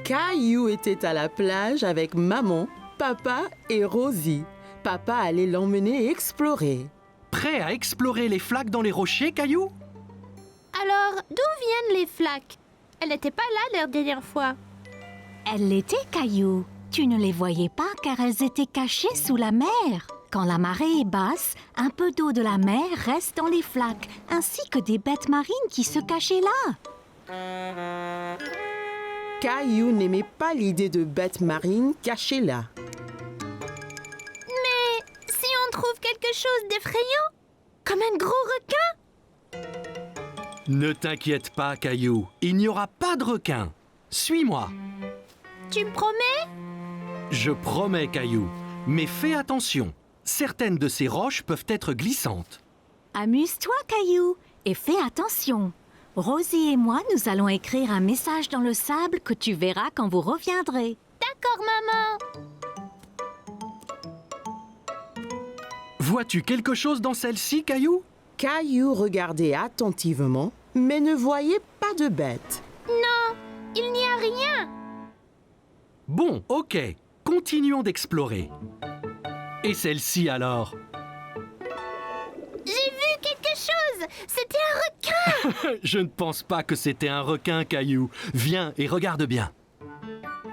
Caillou était à la plage avec maman, papa et Rosie. Papa allait l'emmener explorer. Prêt à explorer les flaques dans les rochers, Caillou? Alors, d'où viennent les flaques? Elle n'était pas là la dernière fois. Elles l'étaient, Caillou. Tu ne les voyais pas car elles étaient cachées sous la mer. Quand la marée est basse, un peu d'eau de la mer reste dans les flaques, ainsi que des bêtes marines qui se cachaient là. Caillou n'aimait pas l'idée de bêtes marines cachées là. Mais si on trouve quelque chose d'effrayant, comme un gros requin? Ne t'inquiète pas, Caillou. Il n'y aura pas de requin. Suis-moi. Tu me promets? Je promets, Caillou. Mais fais attention. Certaines de ces roches peuvent être glissantes. Amuse-toi, Caillou, et fais attention. Rosie et moi, nous allons écrire un message dans le sable que tu verras quand vous reviendrez. D'accord, maman. Vois-tu quelque chose dans celle-ci, Caillou? Caillou regardait attentivement, mais ne voyait pas de bête. Non, il n'y a rien. Bon, ok. Continuons d'explorer. Et celle-ci alors? J'ai vu quelque chose. C'était un requin. Je ne pense pas que c'était un requin, Caillou. Viens et regarde bien.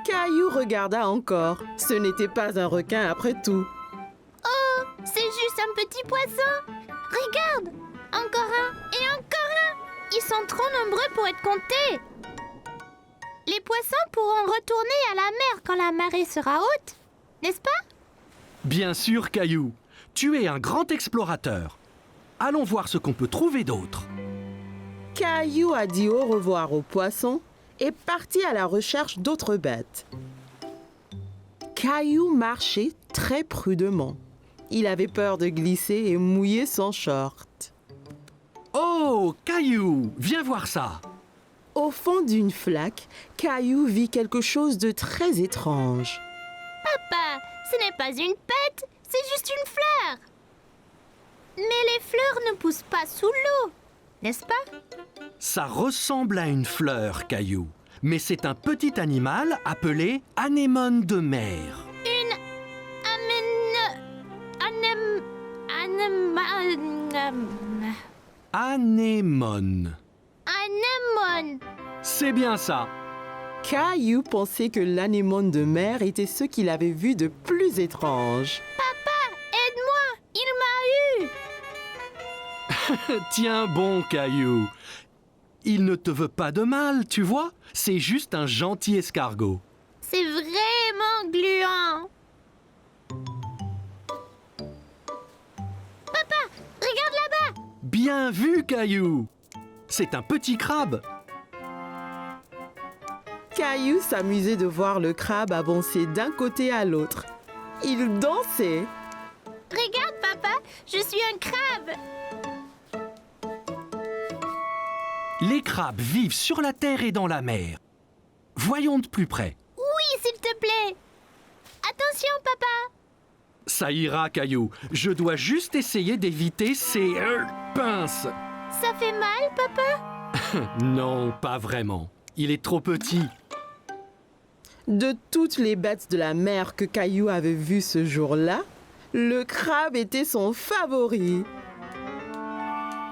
Caillou regarda encore. Ce n'était pas un requin après tout. Oh, c'est juste un petit poisson. Regarde, encore un et encore un. Ils sont trop nombreux pour être comptés. Les poissons pourront retourner à la mer quand la marée sera haute, n'est-ce pas? Bien sûr, Caillou. Tu es un grand explorateur. Allons voir ce qu'on peut trouver d'autre. Caillou a dit au revoir aux poissons et partit à la recherche d'autres bêtes. Caillou marchait très prudemment. Il avait peur de glisser et mouiller son short. Oh, Caillou, viens voir ça. Au fond d'une flaque, Caillou vit quelque chose de très étrange. Papa, ce n'est pas une pète, c'est juste une fleur. Mais les fleurs ne poussent pas sous l'eau, n'est-ce pas? Ça ressemble à une fleur, Caillou. Mais c'est un petit animal appelé anémone de mer. Une Anémone. anémone. C'est bien ça. Caillou pensait que l'anémone de mer était ce qu'il avait vu de plus étrange. Aide-moi, il m'a eu. Tiens bon, Caillou. Il ne te veut pas de mal, tu vois. C'est juste un gentil escargot. C'est vraiment gluant. Papa, regarde là-bas. Bien vu, Caillou. C'est un petit crabe. Caillou s'amusait de voir le crabe avancer d'un côté à l'autre. Il dansait. Regarde, papa, je suis un crabe. Les crabes vivent sur la terre et dans la mer. Voyons de plus près. Oui, s'il te plaît. Attention, papa. Ça ira, Caillou. Je dois juste essayer d'éviter ces pinces. Ça fait mal, papa? Non, pas vraiment. Il est trop petit. De toutes les bêtes de la mer que Caillou avait vues ce jour-là, le crabe était son favori.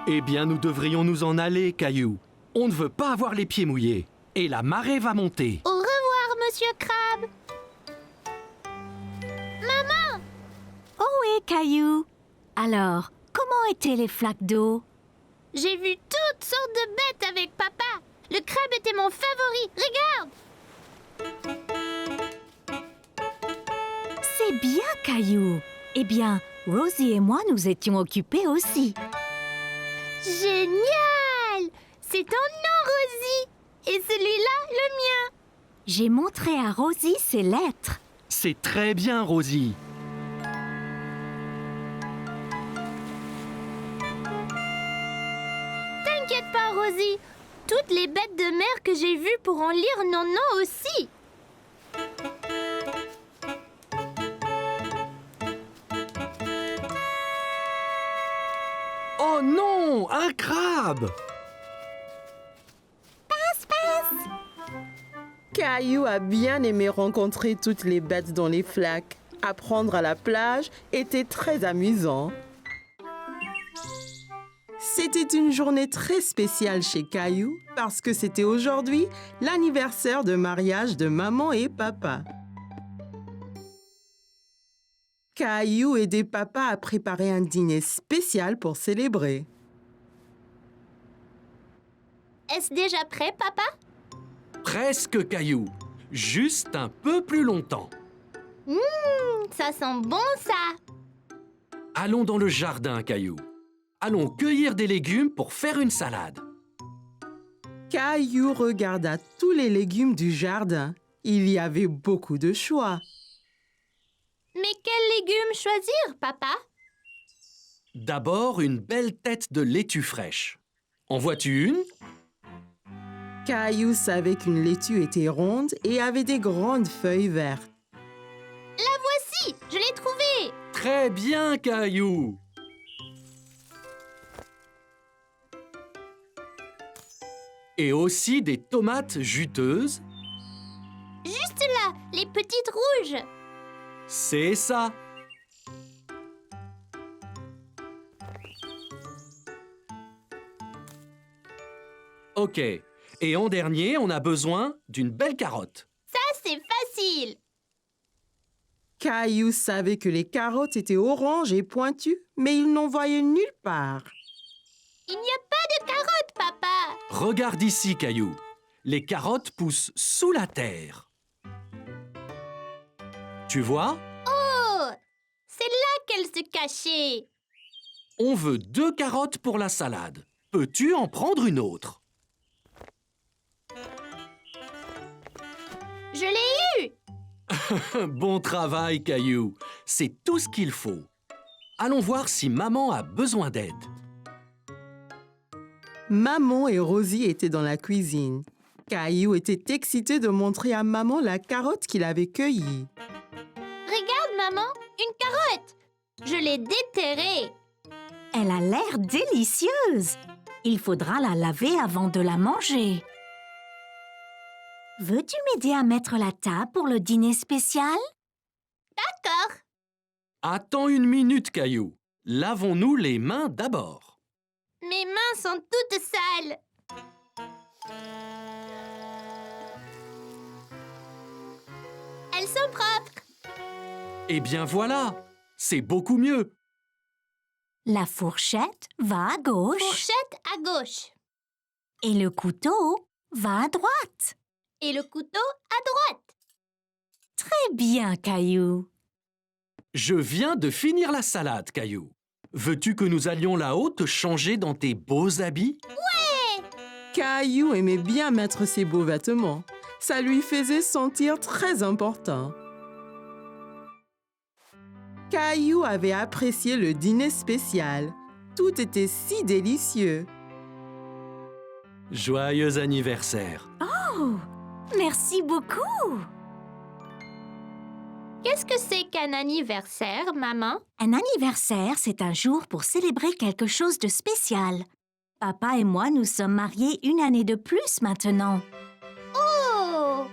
Eh bien, nous devrions nous en aller, Caillou. On ne veut pas avoir les pieds mouillés. Et la marée va monter. Au revoir, monsieur Crabe. Maman! Oh oui, Caillou. Alors, comment étaient les flaques d'eau? J'ai vu toutes sortes de bêtes avec papa. Le crabe était mon favori. Regarde! C'est bien, Caillou. Eh bien, Rosie et moi, nous étions occupés aussi. Génial! C'est ton nom, Rosie. Et celui-là, le mien. J'ai montré à Rosie ses lettres. C'est très bien, Rosie. T'inquiète pas, Rosie. Toutes les bêtes de mer que j'ai vues pourront lire nos noms aussi. Oh non, un crabe! Caillou a bien aimé rencontrer toutes les bêtes dans les flaques. Apprendre à la plage était très amusant. C'était une journée très spéciale chez Caillou parce que c'était aujourd'hui l'anniversaire de mariage de maman et papa. Caillou aidait papa à préparer un dîner spécial pour célébrer. Est-ce déjà prêt, papa? Presque, Caillou. Juste un peu plus longtemps. Ça sent bon, ça! Allons dans le jardin, Caillou. Allons cueillir des légumes pour faire une salade. Caillou regarda tous les légumes du jardin. Il y avait beaucoup de choix. Mais quels légumes choisir, papa? D'abord, une belle tête de laitue fraîche. En vois-tu une? Caillou savait qu'une laitue était ronde et avait des grandes feuilles vertes. La voici! Je l'ai trouvée! Très bien, Caillou. Et aussi des tomates juteuses. Juste là, les petites rouges! C'est ça. Ok. Et en dernier, on a besoin d'une belle carotte. Ça, c'est facile! Caillou savait que les carottes étaient oranges et pointues, mais il n'en voyait nulle part. Il n'y a pas de carottes, papa! Regarde ici, Caillou. Les carottes poussent sous la terre. Tu vois? Oh! C'est là qu'elles se cachaient! On veut 2 carottes pour la salade. Peux-tu en prendre une autre? Je l'ai eu! Bon travail, Caillou. C'est tout ce qu'il faut. Allons voir si maman a besoin d'aide. Maman et Rosie étaient dans la cuisine. Caillou était excité de montrer à maman la carotte qu'il avait cueillie. Regarde, maman, une carotte! Je l'ai déterrée! Elle a l'air délicieuse. Il faudra la laver avant de la manger. Veux-tu m'aider à mettre la table pour le dîner spécial? D'accord! Attends une minute, Caillou. Lavons-nous les mains d'abord. Mes mains sont toutes sales! Elles sont propres! Eh bien voilà, c'est beaucoup mieux. La fourchette va à gauche Fourchette à gauche et le couteau va à droite. et le couteau à droite. Très bien, Caillou. Je viens de finir la salade, Caillou. Veux-tu que nous allions là-haut te changer dans tes beaux habits? Caillou aimait bien mettre ses beaux vêtements. Ça lui faisait sentir très important. Caillou avait apprécié le dîner spécial. Tout était si délicieux. Joyeux anniversaire. Oh, merci beaucoup. Qu'est-ce que c'est qu'un anniversaire, maman? Un anniversaire, c'est un jour pour célébrer quelque chose de spécial. Papa et moi nous sommes mariés une année de plus maintenant. Oh!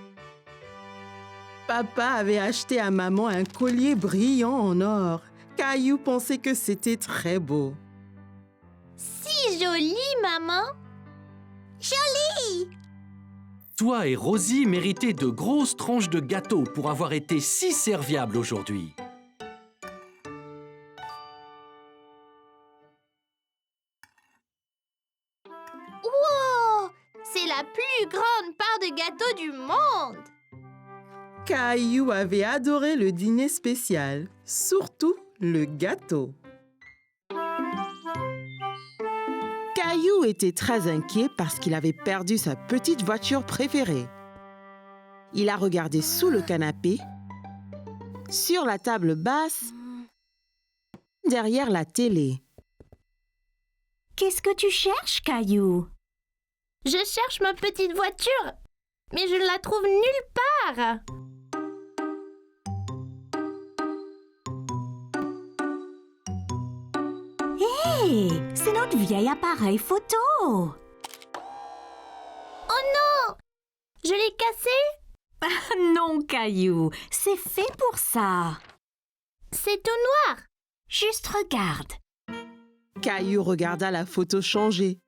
Papa avait acheté à maman un collier brillant en or. Caillou pensait que c'était très beau. Si joli, maman! Joli! Toi et Rosie méritez de grosses tranches de gâteau pour avoir été si serviables aujourd'hui. Wow! C'est la plus grande part de gâteau du monde! Caillou avait adoré le dîner spécial, surtout le gâteau. Caillou était très inquiet parce qu'il avait perdu sa petite voiture préférée. Il a regardé sous le canapé, sur la table basse, derrière la télé. Qu'est-ce que tu cherches, Caillou? Je cherche ma petite voiture, mais je ne la trouve nulle part. Hé, c'est notre vieil appareil photo. Oh non! Je l'ai cassé? bon, Caillou. C'est fait pour ça. C'est tout noir. Juste regarde. Caillou regarda la photo changer.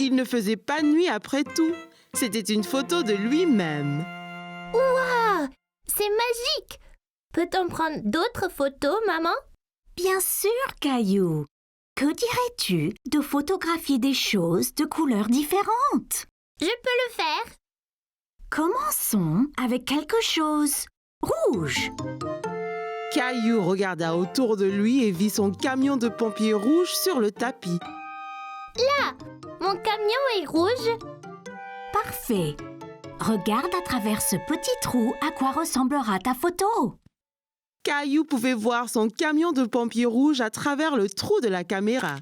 Il ne faisait pas nuit après tout. C'était une photo de lui-même. Waouh, c'est magique. Peut-on prendre d'autres photos, maman? Bien sûr, Caillou. Que dirais-tu de photographier des choses de couleurs différentes? Je peux le faire. Commençons avec quelque chose rouge. Caillou regarda autour de lui et vit son camion de pompiers rouge sur le tapis. Là, mon camion est rouge. Parfait. Regarde à travers ce petit trou à quoi ressemblera ta photo. Caillou pouvait voir son camion de pompiers rouge à travers le trou de la caméra.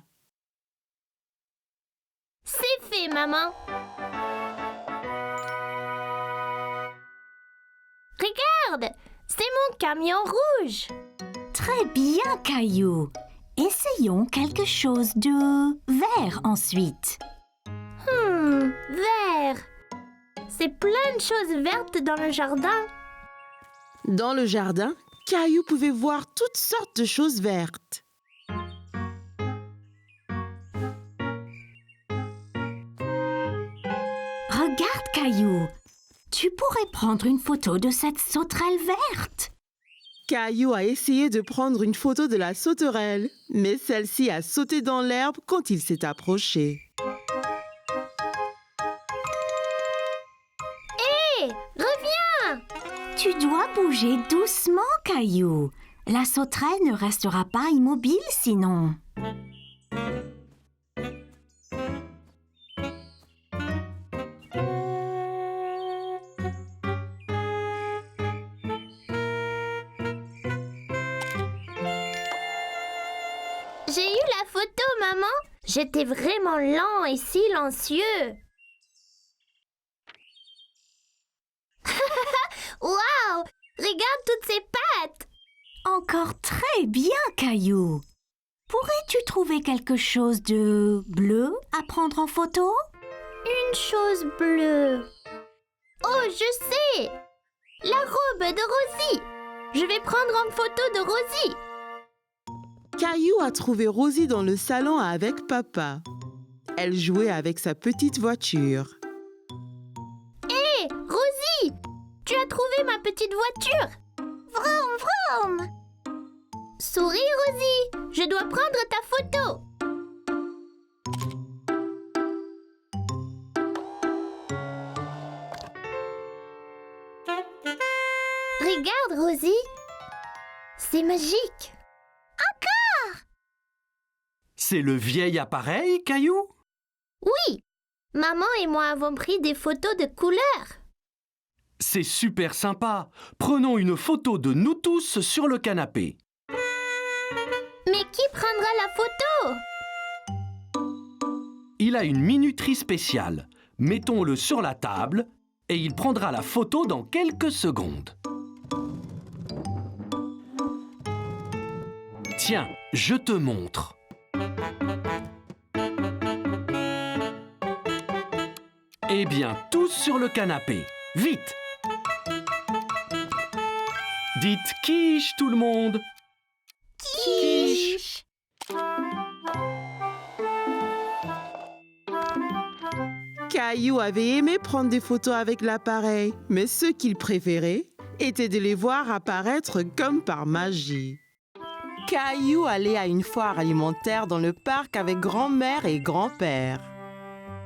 C'est fait, maman. Regarde, c'est mon camion rouge. Très bien, Caillou. Essayons quelque chose de vert ensuite. Vert. C'est plein de choses vertes dans le jardin. Dans le jardin, Caillou pouvait voir toutes sortes de choses vertes. Regarde, Caillou. Tu pourrais prendre une photo de cette sauterelle verte. Caillou a essayé de prendre une photo de la sauterelle, mais celle-ci a sauté dans l'herbe quand il s'est approché. Hé, reviens. Tu dois bouger doucement, Caillou. La sauterelle ne restera pas immobile sinon. J'ai eu la photo, maman. J'étais vraiment lent et silencieux. Waouh! Regarde toutes ces pattes. Encore très bien, Caillou. Pourrais-tu trouver quelque chose de bleu à prendre en photo? Une chose bleue. Oh, je sais! La robe de Rosie. Je vais prendre en photo de Rosie. Caillou a trouvé Rosie dans le salon avec papa. Elle jouait avec sa petite voiture. Hé, Rosie! Tu as trouvé ma petite voiture? Vroom, vroom! Souris, Rosie! Je dois prendre ta photo. Regarde, Rosie. C'est magique. C'est le vieil appareil, Caillou? Oui, maman et moi avons pris des photos de couleurs. C'est super sympa. Prenons une photo de nous tous sur le canapé. Mais qui prendra la photo? Il a une minuterie spéciale. Mettons-le sur la table et il prendra la photo dans quelques secondes. Tiens, je te montre. Eh bien, tous sur le canapé. Vite! Dites quiche, tout le monde! Quiche! Caillou avait aimé prendre des photos avec l'appareil, mais ce qu'il préférait était de les voir apparaître comme par magie. Caillou allait à une foire alimentaire dans le parc avec grand-mère et grand-père.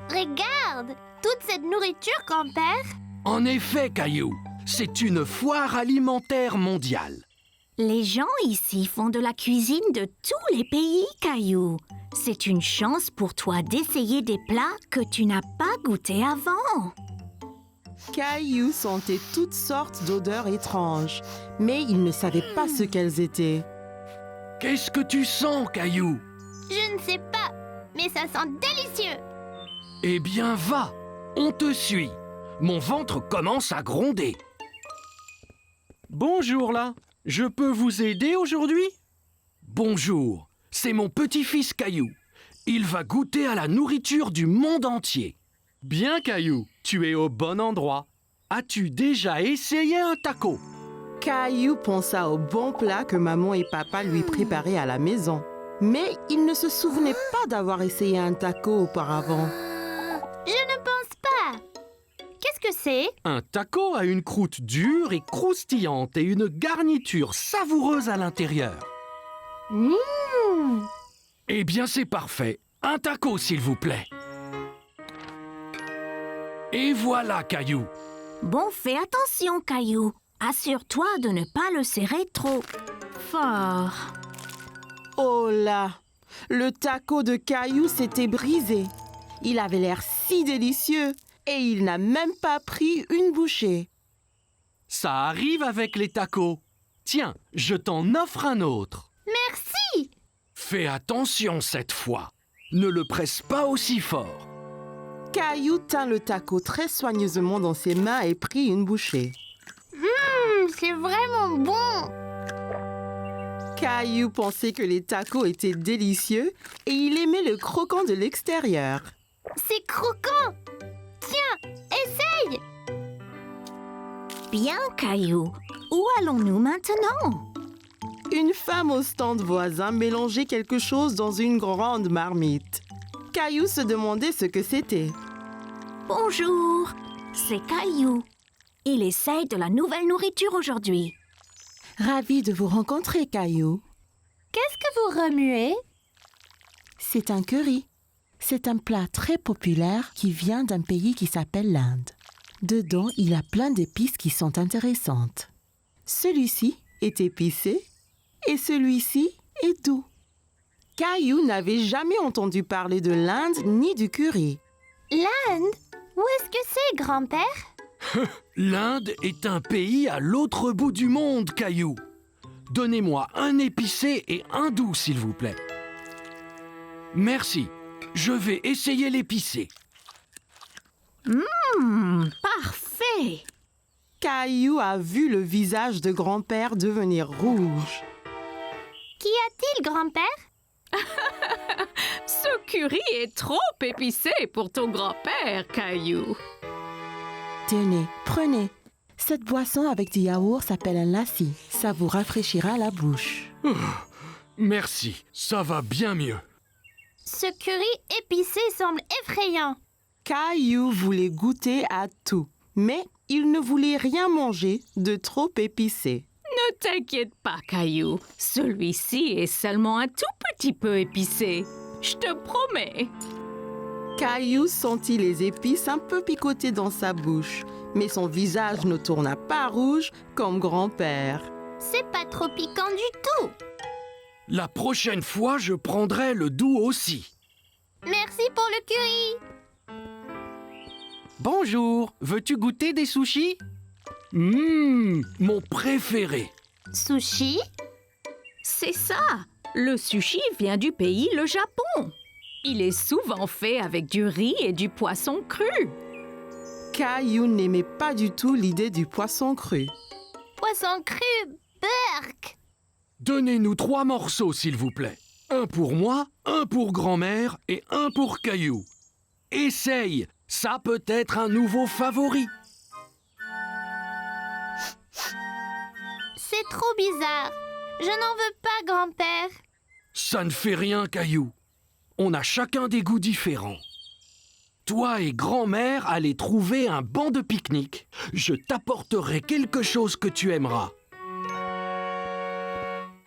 Regarde, toute cette nourriture, grand-père. En effet, Caillou, c'est une foire alimentaire mondiale. Les gens ici font de la cuisine de tous les pays, Caillou. C'est une chance pour toi d'essayer des plats que tu n'as pas goûtés avant. Caillou sentait toutes sortes d'odeurs étranges, mais il ne savait pas ce qu'elles étaient. Qu'est-ce que tu sens, Caillou? Je ne sais pas, mais ça sent délicieux. Eh bien, va, on te suit. Mon ventre commence à gronder. Bonjour là, je peux vous aider aujourd'hui? Bonjour, c'est mon petit-fils Caillou. Il va goûter à la nourriture du monde entier. Bien Caillou, tu es au bon endroit. as-tu déjà essayé un taco? Caillou pensa au bon plat que maman et papa lui préparaient à la maison. Mais il ne se souvenait pas d'avoir essayé un taco auparavant. Je ne pense pas. Qu'est-ce que c'est? Un taco a une croûte dure et croustillante et une garniture savoureuse à l'intérieur. Eh bien, c'est parfait. Un taco, s'il vous plaît. Et voilà, Caillou. Bon, fais attention, Caillou. Assure-toi de ne pas le serrer trop fort. Oh là! Le taco de Caillou s'était brisé. Il avait l'air si délicieux et il n'a même pas pris une bouchée. Ça arrive avec les tacos. Tiens, je t'en offre un autre. Merci. Fais attention cette fois. Ne le presse pas aussi fort. Caillou tint le taco très soigneusement dans ses mains et prit une bouchée. C'est vraiment bon. Caillou pensait que les tacos étaient délicieux et il aimait le croquant de l'extérieur. C'est croquant. Tiens, essaye. Bien, Caillou. Où allons-nous maintenant? Une femme au stand voisin mélangeait quelque chose dans une grande marmite. Caillou se demandait ce que c'était. Bonjour, c'est Caillou. Il essaye de la nouvelle nourriture aujourd'hui. Ravi de vous rencontrer, Caillou. Qu'est-ce que vous remuez? C'est un curry. C'est un plat très populaire qui vient d'un pays qui s'appelle l'Inde. Dedans, il y a plein d'épices qui sont intéressantes. Celui-ci est épicé et celui-ci est doux. Caillou n'avait jamais entendu parler de l'Inde ni du curry. L'Inde? Où est-ce que c'est, grand-père? L'Inde est un pays à l'autre bout du monde, Caillou. Donnez-moi un épicé et un doux, s'il vous plaît. Merci. Je vais essayer l'épicé. Parfait. Caillou a vu le visage de grand-père devenir rouge. Qu'y a-t-il, grand-père? Ce curry est trop épicé pour ton grand-père, Caillou. Tenez, prenez. Cette boisson avec du yaourt s'appelle un lassi. Ça vous rafraîchira la bouche. Merci, ça va bien mieux. Ce curry épicé semble effrayant. Caillou voulait goûter à tout, mais il ne voulait rien manger de trop épicé. Ne t'inquiète pas, Caillou. Celui-ci est seulement un tout petit peu épicé. Je te promets. Caillou sentit les épices un peu picoter dans sa bouche, mais son visage ne tourna pas rouge comme grand-père. C'est pas trop piquant du tout. La prochaine fois, je prendrai le doux aussi. Merci pour le curry. Bonjour, veux-tu goûter des sushis? Mon préféré. Sushi? C'est ça. Le sushi vient du pays, le Japon. Il est souvent fait avec du riz et du poisson cru. Caillou n'aimait pas du tout l'idée du poisson cru. Poisson cru, burk. Donnez-nous 3 morceaux, s'il vous plaît. Un pour moi, un pour grand-mère et un pour Caillou. Essaye, ça peut être un nouveau favori. C'est trop bizarre. Je n'en veux pas, grand-père. Ça ne fait rien, Caillou. On a chacun des goûts différents. Toi et grand-mère allez trouver un banc de pique-nique. Je t'apporterai quelque chose que tu aimeras.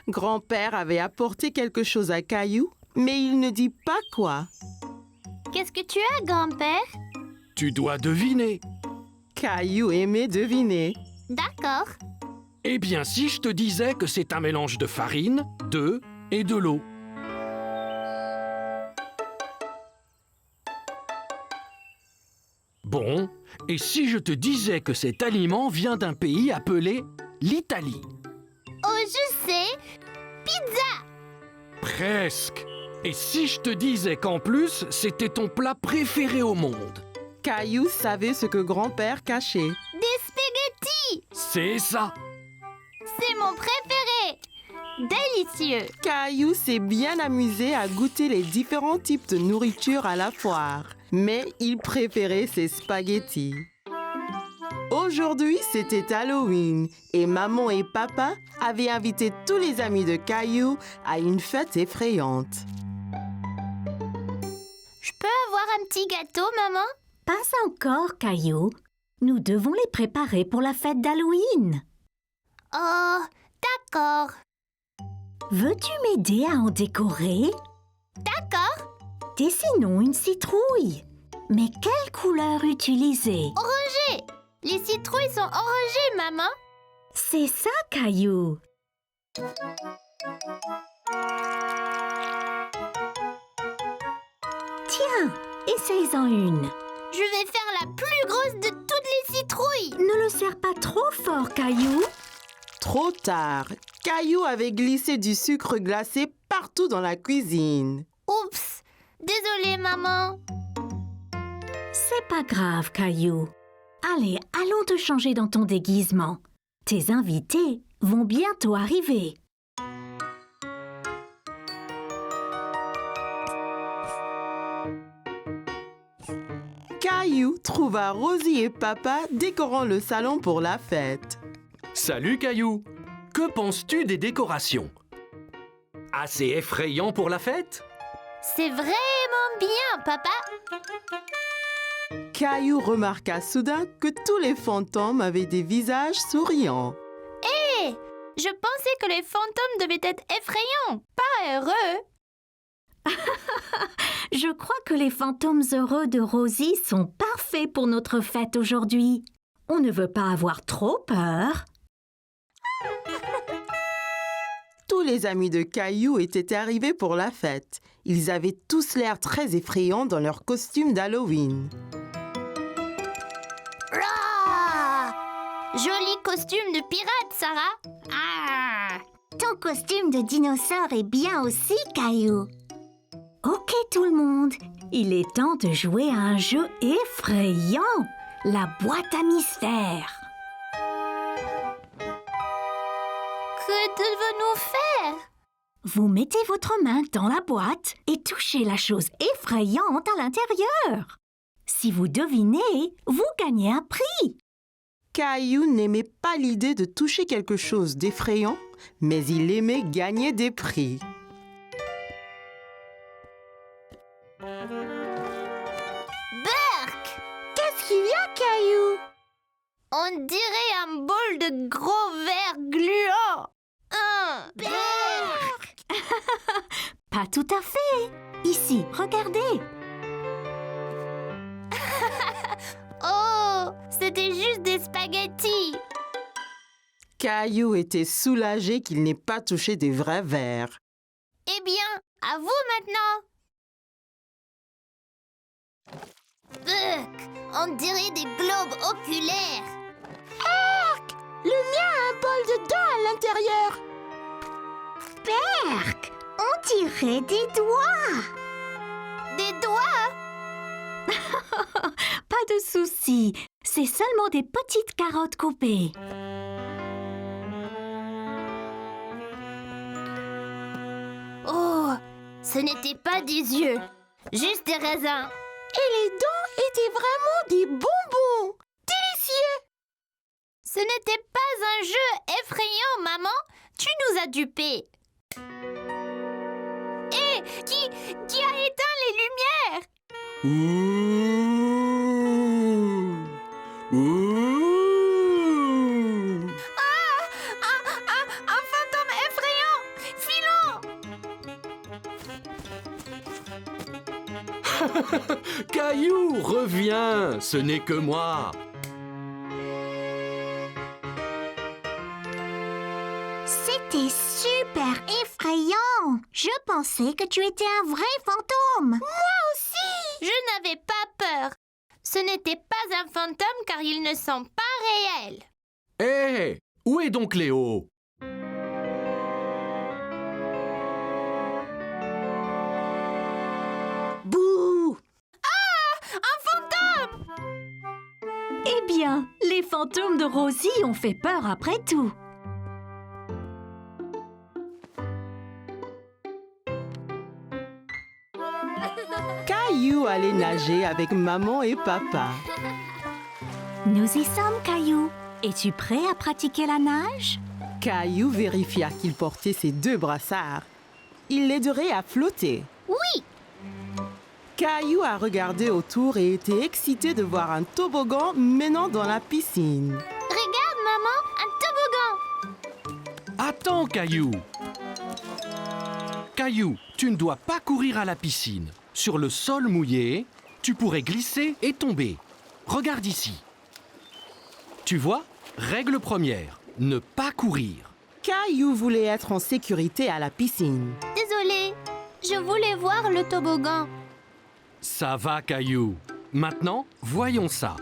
Grand-père avait apporté quelque chose à Caillou, mais il ne dit pas quoi. Qu'est-ce que tu as, grand-père? Tu dois deviner. Caillou aimait deviner. D'accord. Eh bien, si je te disais que c'est un mélange de farine, d'œufs et de l'eau. Bon, et si je te disais que cet aliment vient d'un pays appelé l'Italie? Oh, je sais. Pizza. Presque. Et si je te disais qu'en plus, c'était ton plat préféré au monde? Caillou savait ce que grand-père cachait. Des spaghettis. C'est ça. C'est mon préféré. Délicieux. Caillou s'est bien amusé à goûter les différents types de nourriture à la foire, mais il préférait ses spaghettis. Aujourd'hui, c'était Halloween et maman et papa avaient invité tous les amis de Caillou à une fête effrayante. Je peux avoir un petit gâteau, maman? Pas encore, Caillou. Nous devons les préparer pour la fête d'Halloween. Oh, d'accord. Veux-tu m'aider à en décorer? D'accord. Dessinons une citrouille. Mais quelle couleur utiliser? Orangé. Les citrouilles sont orangées, maman. C'est ça, Caillou. Tiens, essaye-en une. Je vais faire la plus grosse de toutes les citrouilles. Ne le serre pas trop fort, Caillou. Trop tard, Caillou avait glissé du sucre glacé partout dans la cuisine. Oups. Désolée, maman. C'est pas grave, Caillou. Allez, allons te changer dans ton déguisement. Tes invités vont bientôt arriver. Caillou trouva Rosie et papa décorant le salon pour la fête. Salut Caillou! Que penses-tu des décorations? Assez effrayant pour la fête? C'est vraiment bien, papa. Caillou remarqua soudain que tous les fantômes avaient des visages souriants. Hé, je pensais que les fantômes devaient être effrayants, pas heureux. Je crois que les fantômes heureux de Rosie sont parfaits pour notre fête aujourd'hui. On ne veut pas avoir trop peur. Tous les amis de Caillou étaient arrivés pour la fête. Ils avaient tous l'air très effrayants dans leurs costumes d'Halloween. Rah! Joli costume de pirate, Sarah. Ah! Ton costume de dinosaure est bien aussi, Caillou. Ok tout le monde, il est temps de jouer à un jeu effrayant, la boîte à mystère. Que devons-nous faire? Vous mettez votre main dans la boîte et touchez la chose effrayante à l'intérieur. Si vous devinez, vous gagnez un prix. Caillou n'aimait pas l'idée de toucher quelque chose d'effrayant, mais il aimait gagner des prix. Berk! Qu'est-ce qu'il y a, Caillou? On dirait un bol de gros verre gluant. Berk! Pas tout à fait. Ici, regardez. Oh, c'était juste des spaghettis. Caillou était soulagé qu'il n'ait pas touché des vrais verres. Eh bien, à vous maintenant. Berk, on dirait des globes oculaires. Le mien a un bol de dents à l'intérieur. Berk, on dirait des doigts. Des doigts? Pas de souci, c'est seulement des petites carottes coupées. Oh, ce n'était pas des yeux, juste des raisins. Et les dents étaient vraiment des bonbons. Délicieux. Ce n'était pas un jeu effrayant, maman. Tu nous as dupés. Hé, qui a éteint les lumières? Un fantôme effrayant. Filons. Caillou, reviens! Ce n'est que moi! C'était super effrayant. Je pensais que tu étais un vrai fantôme. Je n'avais pas peur. Ce n'était pas un fantôme car ils ne sont pas réels. Hé! Où est donc Léo? Bouh! Un fantôme! Eh bien, les fantômes de Rosie ont fait peur après tout. Caillou allait nager avec maman et papa. Nous y sommes, Caillou. Es-tu prêt à pratiquer la nage? Caillou vérifia qu'il portait ses 2 brassards. Il l'aiderait à flotter. Oui, Caillou a regardé autour et était excité de voir un toboggan menant dans la piscine. regarde maman, un toboggan. Attends, Caillou. Caillou, tu ne dois pas courir à la piscine. Sur le sol mouillé, tu pourrais glisser et tomber. Regarde ici. Tu vois, règle première, ne pas courir. Caillou voulait être en sécurité à la piscine. Désolée, je voulais voir le toboggan. Ça va, Caillou. Maintenant, voyons ça.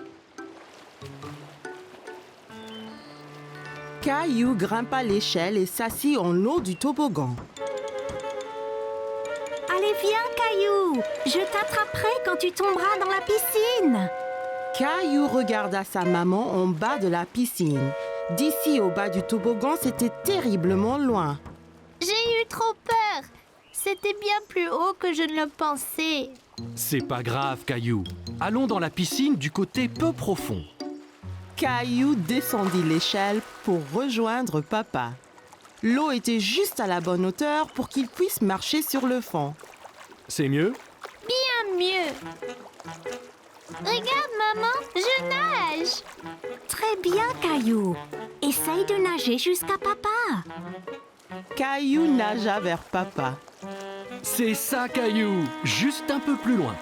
Caillou grimpa l'échelle et s'assit en haut du toboggan. Allez, viens, Caillou. Je t'attraperai quand tu tomberas dans la piscine. Caillou regarda sa maman en bas de la piscine. D'ici au bas du toboggan, c'était terriblement loin. J'ai eu trop peur. C'était bien plus haut que je ne le pensais. C'est pas grave, Caillou. Allons dans la piscine du côté peu profond. Caillou descendit l'échelle pour rejoindre papa. L'eau était juste à la bonne hauteur pour qu'il puisse marcher sur le fond. C'est mieux? Bien mieux. Regarde maman, je nage. Très bien, Caillou. Essaye de nager jusqu'à papa. Caillou nagea vers papa. C'est ça, Caillou. Juste un peu plus loin.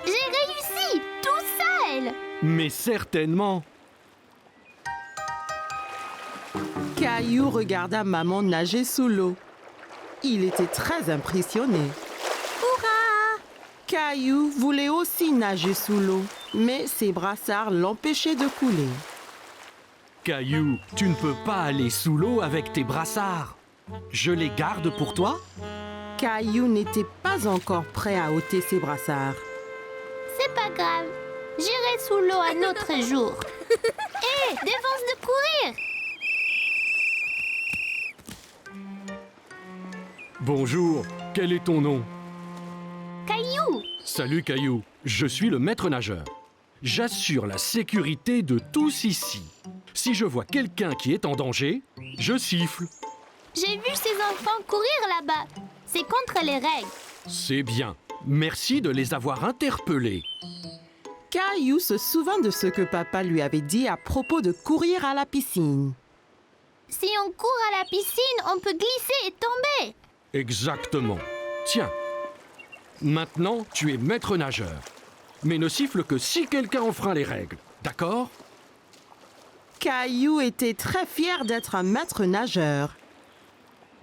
J'ai réussi, tout seul. Mais certainement. Caillou regarda maman nager sous l'eau. Il était très impressionné. Hurrah! Caillou voulait aussi nager sous l'eau, mais ses brassards l'empêchaient de couler. Caillou, tu ne peux pas aller sous l'eau avec tes brassards. Je les garde pour toi? Caillou n'était pas encore prêt à ôter ses brassards. C'est pas grave. J'irai sous l'eau un autre jour. Hé, défense de courir. Bonjour, quel est ton nom? Caillou. Salut, Caillou. Je suis le maître nageur. J'assure la sécurité de tous ici. Si je vois quelqu'un qui est en danger, je siffle. J'ai vu ces enfants courir là-bas. C'est contre les règles. C'est bien. Merci de les avoir interpellés. Caillou se souvint de ce que papa lui avait dit à propos de courir à la piscine. Si on court à la piscine, on peut glisser et tomber. Exactement. Tiens. Maintenant, tu es maître nageur. Mais ne siffle que si quelqu'un enfreint les règles. D'accord? Caillou était très fier d'être un maître nageur.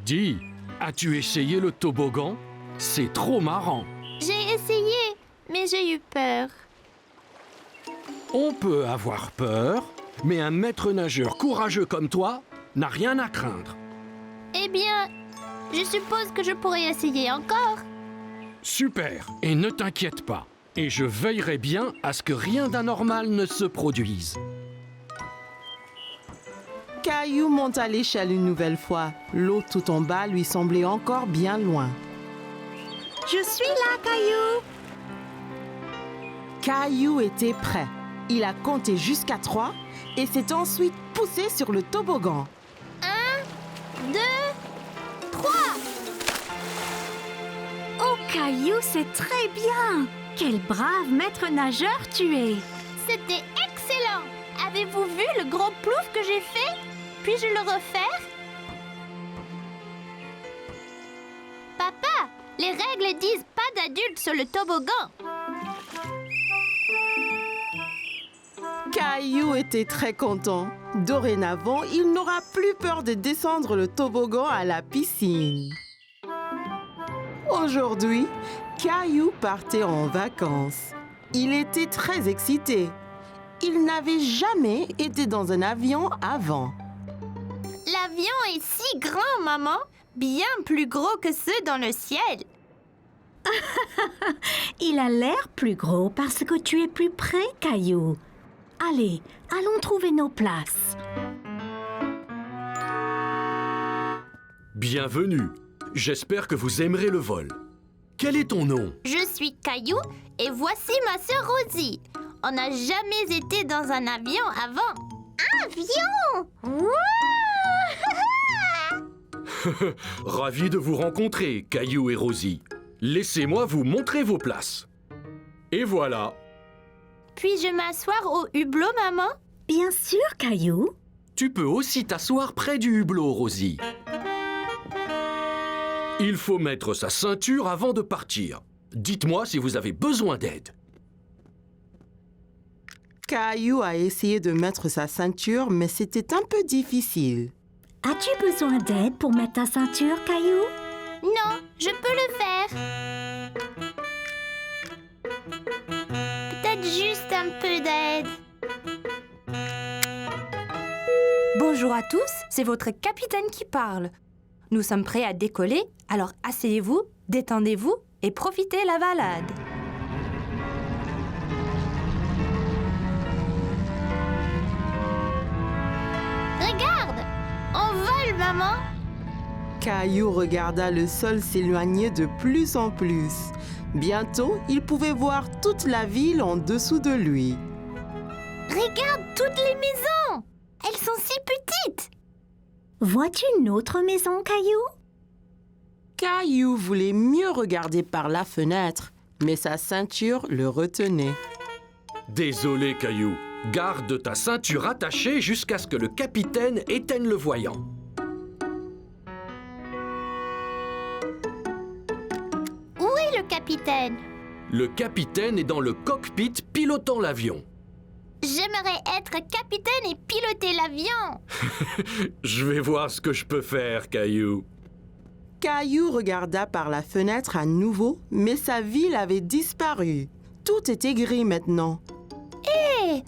Dis, as-tu essayé le toboggan? C'est trop marrant. J'ai essayé, mais j'ai eu peur. On peut avoir peur, mais un maître nageur courageux comme toi n'a rien à craindre. Eh bien, je suppose que je pourrais essayer encore. Super, et ne t'inquiète pas. Et je veillerai bien à ce que rien d'anormal ne se produise. Caillou monta l'échelle une nouvelle fois. L'eau tout en bas lui semblait encore bien loin. Je suis là, Caillou. Caillou était prêt. Il a compté jusqu'à 3 et s'est ensuite poussé sur le toboggan. 1, 2, 3. Oh, Caillou, c'est très bien. Quel brave maître nageur tu es. C'était excellent. Avez-vous vu le gros plouf que j'ai fait? Puis-je le refaire? Papa, les règles disent pas d'adultes sur le toboggan. Caillou était très content. Dorénavant, il n'aura plus peur de descendre le toboggan à la piscine. Aujourd'hui, Caillou partait en vacances. Il était très excité. Il n'avait jamais été dans un avion avant. L'avion est si grand, maman. Bien plus gros que ceux dans le ciel. Il a l'air plus gros parce que tu es plus près, Caillou. Allez, allons trouver nos places. Bienvenue. J'espère que vous aimerez le vol. Quel est ton nom? Je suis Caillou et voici ma sœur Rosie. On n'a jamais été dans un avion avant. Avion! Wouah! Ravi de vous rencontrer, Caillou et Rosie. Laissez-moi vous montrer vos places. Et voilà. Puis-je m'asseoir au hublot, maman? Bien sûr, Caillou. Tu peux aussi t'asseoir près du hublot, Rosie. Il faut mettre sa ceinture avant de partir. Dites-moi si vous avez besoin d'aide. Caillou a essayé de mettre sa ceinture, mais c'était un peu difficile. As-tu besoin d'aide pour mettre ta ceinture, Caillou? Non, je peux le faire. Peut-être juste un peu d'aide. Bonjour à tous, c'est votre capitaine qui parle. Nous sommes prêts à décoller, alors asseyez-vous, détendez-vous et profitez la balade. Regarde, on vole, maman. Caillou regarda le sol s'éloigner de plus en plus. Bientôt, il pouvait voir toute la ville en dessous de lui. Regarde toutes les maisons. Elles sont si petites. Vois-tu une autre maison, Caillou? Caillou voulait mieux regarder par la fenêtre, mais sa ceinture le retenait. Désolé, Caillou. Garde ta ceinture attachée jusqu'à ce que le capitaine éteigne le voyant. Où est le capitaine? Le capitaine est dans le cockpit pilotant l'avion. J'aimerais être capitaine et piloter l'avion. Je vais voir ce que je peux faire, Caillou. Caillou regarda par la fenêtre à nouveau, mais sa ville avait disparu. Tout était gris maintenant. Hé!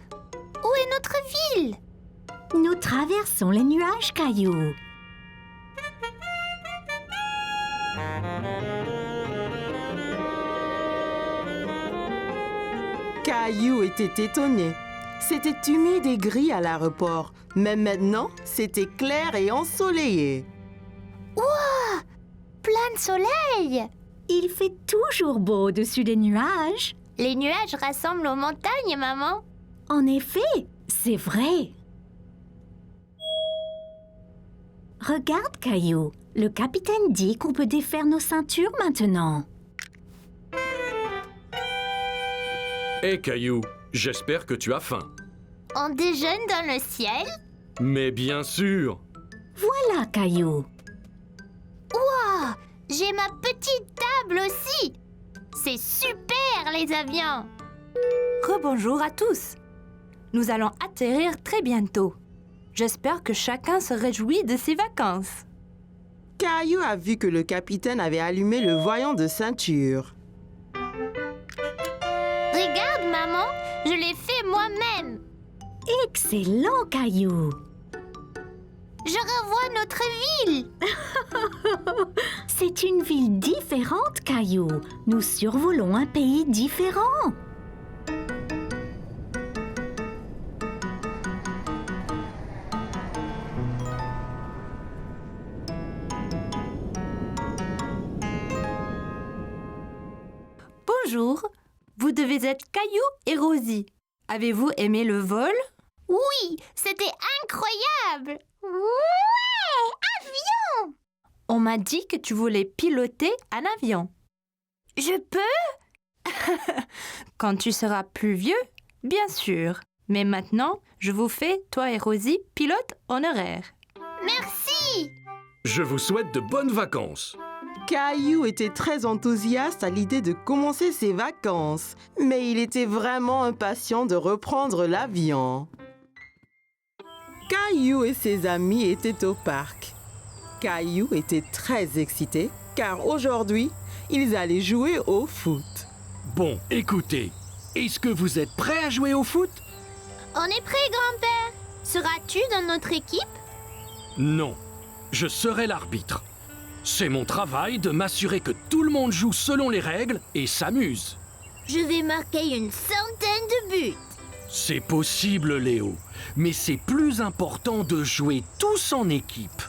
Où est notre ville? Nous traversons les nuages, Caillou. Caillou était étonné. C'était humide et gris à l'aéroport, mais maintenant, c'était clair et ensoleillé. Ouah! Plein de soleil! Il fait toujours beau au-dessus des nuages. Les nuages rassemblent aux montagnes, maman. En effet, c'est vrai. Regarde, Caillou. Le capitaine dit qu'on peut défaire nos ceintures maintenant. Hé, Caillou, j'espère que tu as faim. On déjeune dans le ciel? Mais bien sûr. Voilà, Caillou. Ouah! J'ai ma petite table aussi! C'est super, les avions! Rebonjour à tous. Nous allons atterrir très bientôt. J'espère que chacun se réjouit de ses vacances. Caillou a vu que le capitaine avait allumé le voyant de ceinture. Regarde, maman, je l'ai fait moi-même. Excellent, Caillou. Je revois notre ville. C'est une ville différente, Caillou. Nous survolons un pays différent. Bonjour, vous devez être Caillou et Rosie. Avez-vous aimé le vol? Oui, c'était incroyable. Ouais, avion! On m'a dit que tu voulais piloter un avion. Je peux? Quand tu seras plus vieux, bien sûr. Mais maintenant, je vous fais, toi et Rosie, pilote honoraire. Merci. Je vous souhaite de bonnes vacances. Caillou était très enthousiaste à l'idée de commencer ses vacances, mais il était vraiment impatient de reprendre l'avion. Caillou et ses amis étaient au parc. Caillou était très excité car aujourd'hui, ils allaient jouer au foot. Bon, écoutez, est-ce que vous êtes prêts à jouer au foot? On est prêt, grand-père. Seras-tu dans notre équipe? Non, je serai l'arbitre. C'est mon travail de m'assurer que tout le monde joue selon les règles et s'amuse. Je vais marquer une centaine de buts. C'est possible, Léo, mais c'est plus important de jouer tous en équipe.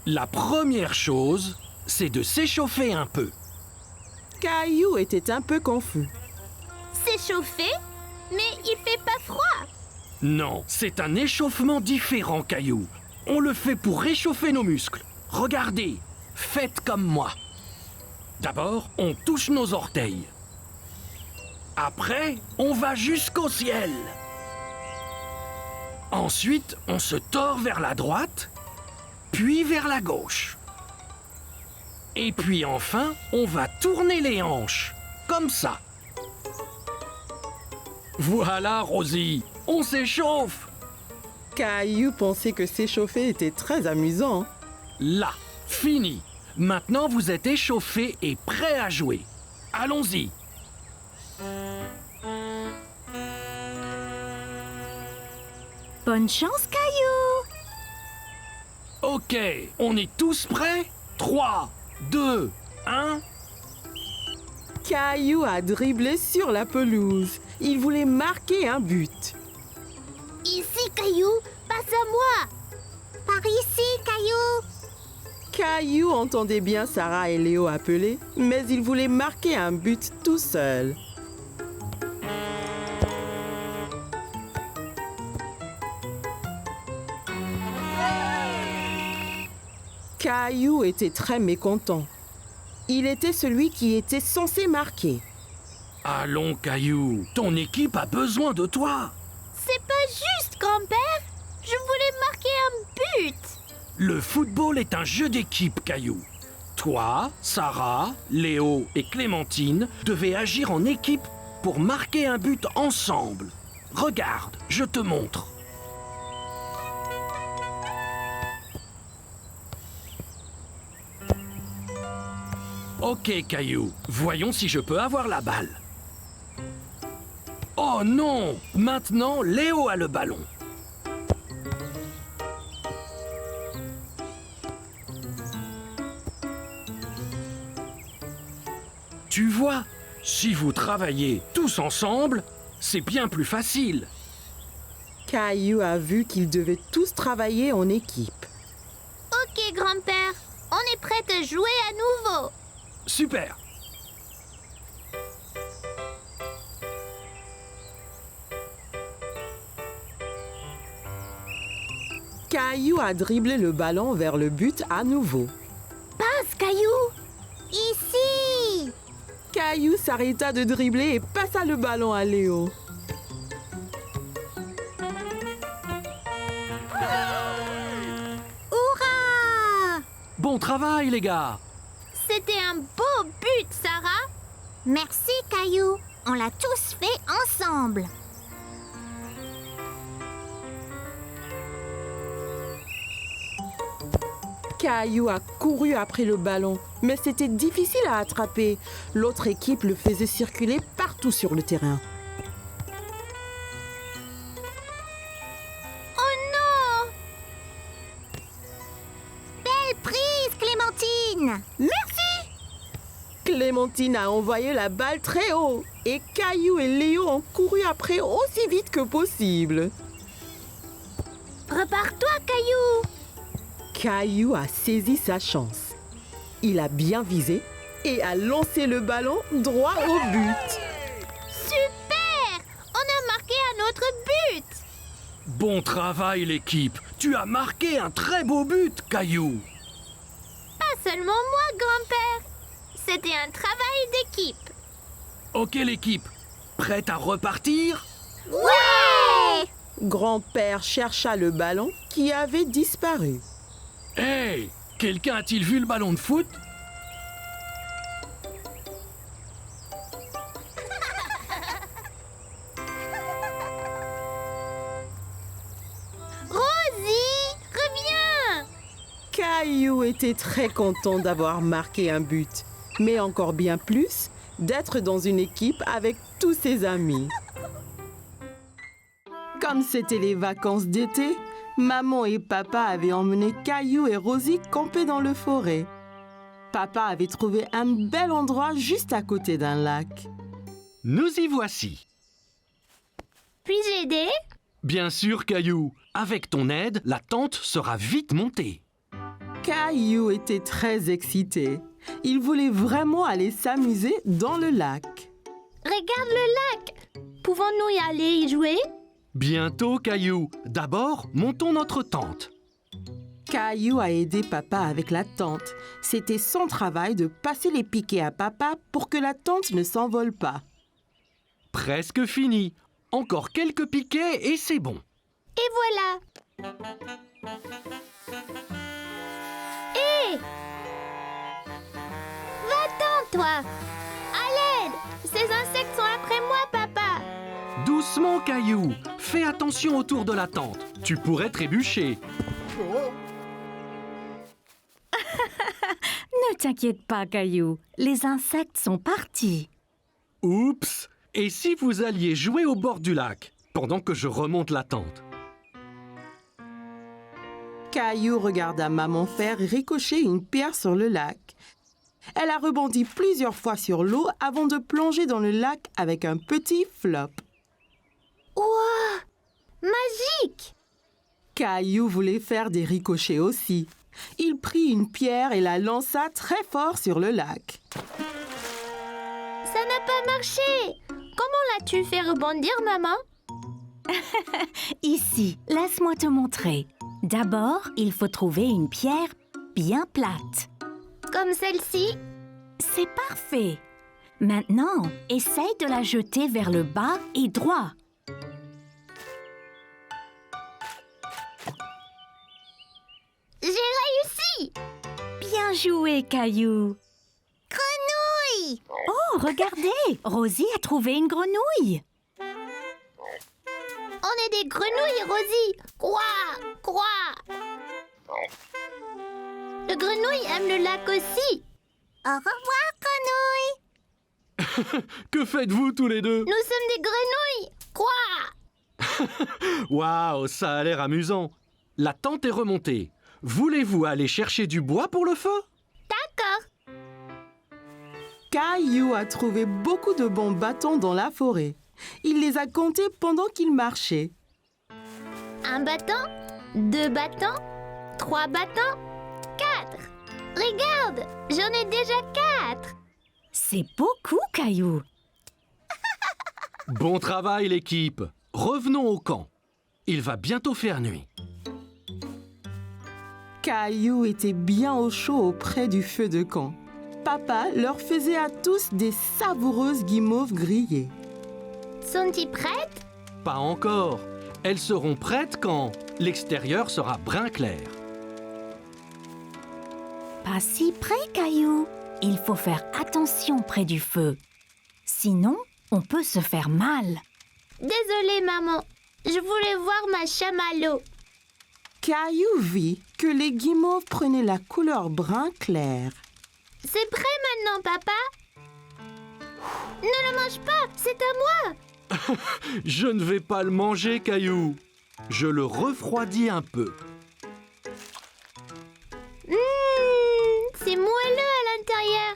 La première chose, c'est de s'échauffer un peu. Caillou était un peu confus. S'échauffer? réchauffer, mais il fait pas froid. Non, c'est un échauffement différent, Caillou. On le fait pour réchauffer nos muscles. Regardez, faites comme moi. D'abord, on touche nos orteils. Après, on va jusqu'au ciel. Ensuite, on se tord vers la droite, puis vers la gauche. Et puis enfin, on va tourner les hanches, comme ça. Voilà, Rosie, on s'échauffe. Caillou pensait que s'échauffer était très amusant. Là, fini. Maintenant, vous êtes échauffés et prêts à jouer. Allons-y. Bonne chance, Caillou! Ok, on est tous prêts? 3, 2, 1... Caillou a dribblé sur la pelouse. Il voulait marquer un but. Ici, Caillou, passe à moi. Par ici, Caillou. Caillou entendait bien Sarah et Léo appeler, mais il voulait marquer un but tout seul. Caillou était très mécontent. Il était celui qui était censé marquer. Allons, Caillou, ton équipe a besoin de toi. C'est pas juste, grand-père. Je voulais marquer un but. Le football est un jeu d'équipe, Caillou. Toi, Sarah, Léo et Clémentine devaient agir en équipe pour marquer un but ensemble. Regarde, je te montre. Ok, Caillou, voyons si je peux avoir la balle. Oh non! Maintenant, Léo a le ballon. Tu vois, si vous travaillez tous ensemble, c'est bien plus facile. Caillou a vu qu'ils devaient tous travailler en équipe. Ok, grand-père. On est prêt à jouer à nouveau. Super! Caillou a dribblé le ballon vers le but à nouveau. Passe, Caillou. Ici. Caillou s'arrêta de dribbler et passa le ballon à Léo. Hurrah! Bon travail, les gars! C'était un beau but, Sarah. Merci, Caillou. On l'a tous fait ensemble. Caillou a couru après le ballon, mais c'était difficile à attraper. L'autre équipe le faisait circuler partout sur le terrain. Oh non! Belle prise, Clémentine. Merci. Clémentine a envoyé la balle très haut et Caillou et Léo ont couru après aussi vite que possible. Prépare-toi, Caillou. Caillou a saisi sa chance. Il a bien visé et a lancé le ballon droit au but. Super! On a marqué un autre but. Bon travail, l'équipe! Tu as marqué un très beau but, Caillou! Pas seulement moi, grand-père. C'était un travail d'équipe. Ok, l'équipe, prête à repartir? Ouais! Grand-père chercha le ballon qui avait disparu. Hey! Quelqu'un a-t-il vu le ballon de foot? Rosie, reviens! Caillou était très content d'avoir marqué un but, mais encore bien plus d'être dans une équipe avec tous ses amis. Comme c'était les vacances d'été, maman et papa avaient emmené Caillou et Rosie camper dans le forêt. Papa avait trouvé un bel endroit juste à côté d'un lac. Nous y voici. Puis-je aider? Bien sûr, Caillou. Avec ton aide, la tente sera vite montée. Caillou était très excité. Il voulait vraiment aller s'amuser dans le lac. Regarde le lac. Pouvons-nous y aller y jouer? Bientôt, Caillou. D'abord, montons notre tente. Caillou a aidé papa avec la tente. C'était son travail de passer les piquets à papa pour que la tente ne s'envole pas. Presque fini. Encore quelques piquets et c'est bon. Et voilà. Hé! Va-t'en, toi! À l'aide! Ces insectes sont après moi, papa! Doucement, Caillou. Fais attention autour de la tente. Tu pourrais trébucher. Ne t'inquiète pas, Caillou. Les insectes sont partis. Oups! Et si vous alliez jouer au bord du lac, pendant que je remonte la tente? Caillou regarda maman faire ricocher une pierre sur le lac. Elle a rebondi plusieurs fois sur l'eau avant de plonger dans le lac avec un petit flop. Ouah! Magique! Caillou voulait faire des ricochets aussi. Il prit une pierre et la lança très fort sur le lac. Ça n'a pas marché! Comment l'as-tu fait rebondir, maman? Ici, laisse-moi te montrer. D'abord, il faut trouver une pierre bien plate. Comme celle-ci? C'est parfait. Maintenant, essaye de la jeter vers le bas et droit. J'ai réussi! Bien joué, Caillou. Grenouille! Oh, regardez, Rosie a trouvé une grenouille. On est des grenouilles, Rosie! Quoi? Quoi? Le grenouille aime le lac aussi! Au revoir, grenouille! Que faites-vous tous les deux? Nous sommes des grenouilles! Quoi? Waouh, ça a l'air amusant. La tente est remontée. Voulez-vous aller chercher du bois pour le feu? D'accord! Caillou a trouvé beaucoup de bons bâtons dans la forêt. Il les a comptés pendant qu'il marchait. Un bâton, 2 bâtons, 3 bâtons, 4! Regarde! J'en ai déjà 4! C'est beaucoup, Caillou. Bon travail, l'équipe. Revenons au camp. Il va bientôt faire nuit. Caillou était bien au chaud auprès du feu de camp. Papa leur faisait à tous des savoureuses guimauves grillées. Sont-ils prêtes? Pas encore. Elles seront prêtes quand l'extérieur sera brun clair. Pas si près, Caillou. Il faut faire attention près du feu. Sinon, on peut se faire mal. Désolée, maman. Je voulais voir ma chamallow. Caillou vit que les guimauves prenaient la couleur brun clair. C'est prêt maintenant, papa? Ne le mange pas, c'est à moi! Je ne vais pas le manger, Caillou. Je le refroidis un peu. C'est moelleux à l'intérieur.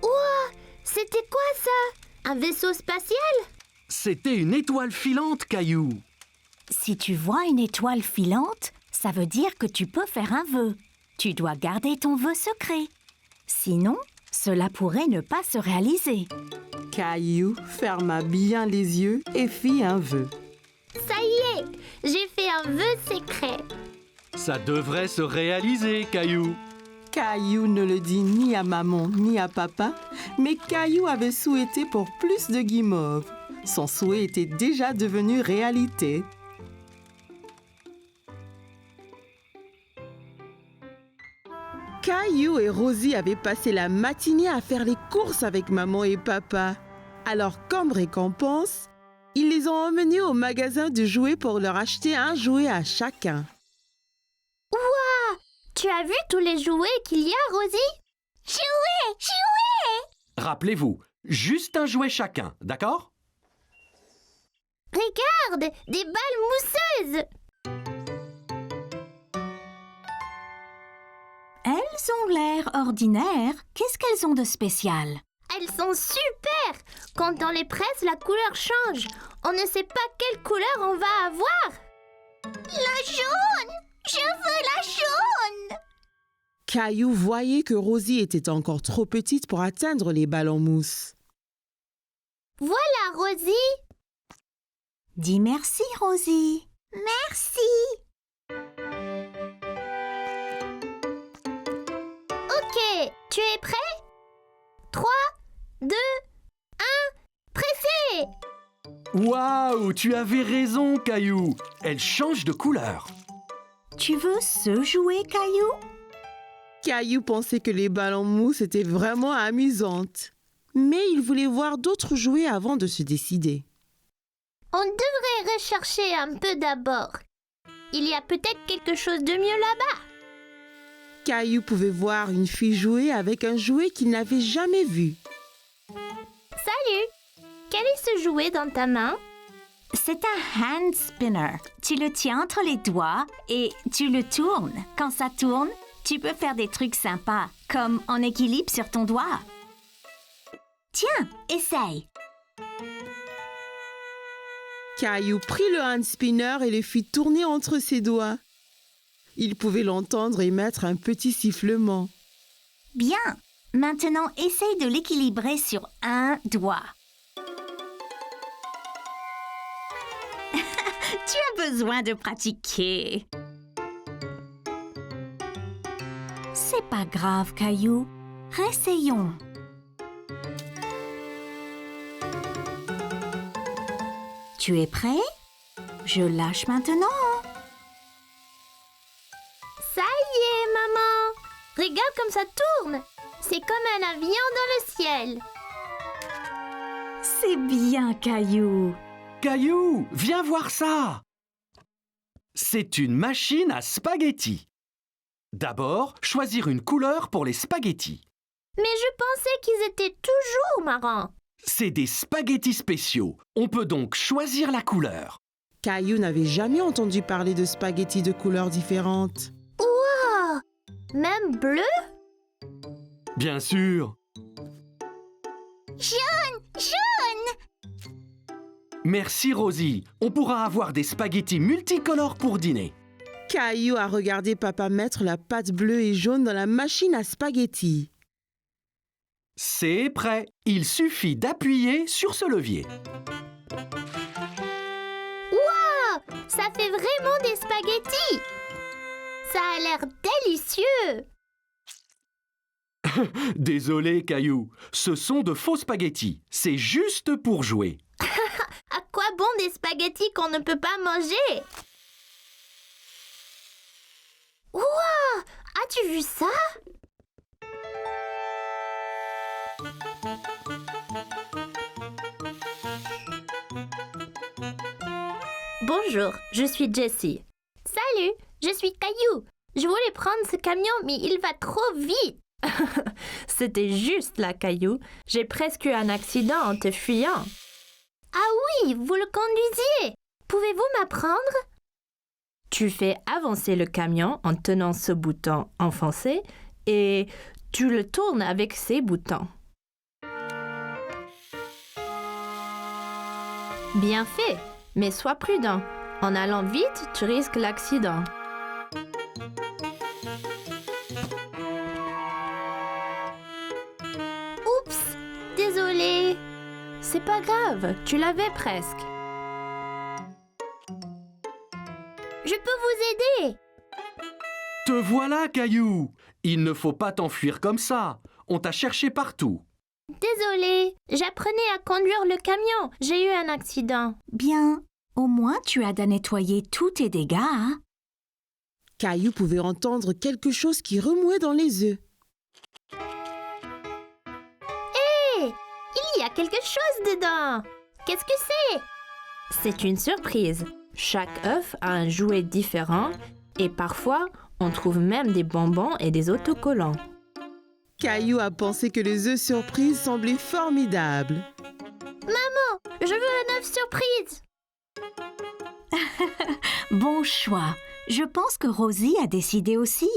Ouah, c'était quoi ça? Un vaisseau spatial? C'était une étoile filante, Caillou. Si tu vois une étoile filante, ça veut dire que tu peux faire un vœu. Tu dois garder ton vœu secret. Sinon, cela pourrait ne pas se réaliser. Caillou ferma bien les yeux et fit un vœu. Ça y est, j'ai fait un vœu secret. Ça devrait se réaliser, Caillou. Caillou ne le dit ni à maman ni à papa, mais Caillou avait souhaité pour plus de guimauves. Son souhait était déjà devenu réalité. Caillou et Rosie avaient passé la matinée à faire les courses avec maman et papa. Alors, comme récompense, ils les ont emmenés au magasin de jouets pour leur acheter un jouet à chacun. Ouah, tu as vu tous les jouets qu'il y a, Rosie? Jouets, jouets! Rappelez-vous, juste un jouet chacun, d'accord? Regarde, des balles mousseuses! Elles ont l'air ordinaires. Qu'est-ce qu'elles ont de spécial? Elles sont super! Quand on les presse, la couleur change. On ne sait pas quelle couleur on va avoir. La jaune! Je veux la jaune! Caillou voyait que Rosie était encore trop petite pour atteindre les balles en mousse. Voilà, Rosie. Dis merci, Rosie. Merci. Ok, tu es prêt? 3, 2, 1, pressé! Waouh, tu avais raison, Caillou. Elle change de couleur. Tu veux se jouer, Caillou? Caillou pensait que les balles en mousse étaient vraiment amusantes. Mais il voulait voir d'autres jouets avant de se décider. On devrait rechercher un peu d'abord. Il y a peut-être quelque chose de mieux là-bas. Caillou pouvait voir une fille jouer avec un jouet qu'il n'avait jamais vu. Salut! Quel est ce jouet dans ta main? C'est un hand spinner. Tu le tiens entre les doigts et tu le tournes. Quand ça tourne, tu peux faire des trucs sympas, comme en équilibre sur ton doigt. Tiens, essaye. Caillou prit le hand spinner et le fit tourner entre ses doigts. Il pouvait l'entendre émettre un petit sifflement. Bien. Maintenant, essaye de l'équilibrer sur un doigt. Tu as besoin de pratiquer. C'est pas grave, Caillou. Réessayons. Tu es prêt? Je lâche maintenant. Ça y est, maman! Regarde comme ça tourne! C'est comme un avion dans le ciel. C'est bien, Caillou. Caillou, viens voir ça. C'est une machine à spaghettis. D'abord, choisir une couleur pour les spaghettis. Mais je pensais qu'ils étaient toujours marrants. C'est des spaghettis spéciaux. On peut donc choisir la couleur. Caillou n'avait jamais entendu parler de spaghettis de couleurs différentes. Wow! Même bleu? Bien sûr. Jaune! Jaune! Merci Rosie. On pourra avoir des spaghettis multicolores pour dîner. Caillou a regardé papa mettre la pâte bleue et jaune dans la machine à spaghettis. C'est prêt. Il suffit d'appuyer sur ce levier. Wow! Ça fait vraiment des spaghettis! Ça a l'air délicieux! Désolé, Caillou. Ce sont de faux spaghettis. C'est juste pour jouer. À quoi bon des spaghettis qu'on ne peut pas manger? Wow! As-tu vu ça? Bonjour, je suis Jessie. Salut, je suis Caillou. Je voulais prendre ce camion, mais il va trop vite. C'était juste là, Caillou. J'ai presque eu un accident en te fuyant. Ah oui, vous le conduisiez. Pouvez-vous m'apprendre? Tu fais avancer le camion en tenant ce bouton enfoncé et tu le tournes avec ces boutons. Bien fait, mais sois prudent. En allant vite, tu risques l'accident. Oups, désolé. C'est pas grave, tu l'avais presque. Je peux vous aider. Te voilà, Caillou. Il ne faut pas t'enfuir comme ça. On t'a cherché partout. Désolée, j'apprenais à conduire le camion. J'ai eu un accident. Bien. Au moins, tu as nettoyé tous tes dégâts, hein? Caillou pouvait entendre quelque chose qui remuait dans les œufs. Hé! Il y a quelque chose dedans. Qu'est-ce que c'est? C'est une surprise. Chaque œuf a un jouet différent et parfois, on trouve même des bonbons et des autocollants. Caillou a pensé que les œufs surprises semblaient formidables. Maman, je veux un œuf surprise. Bon choix. Je pense que Rosie a décidé aussi.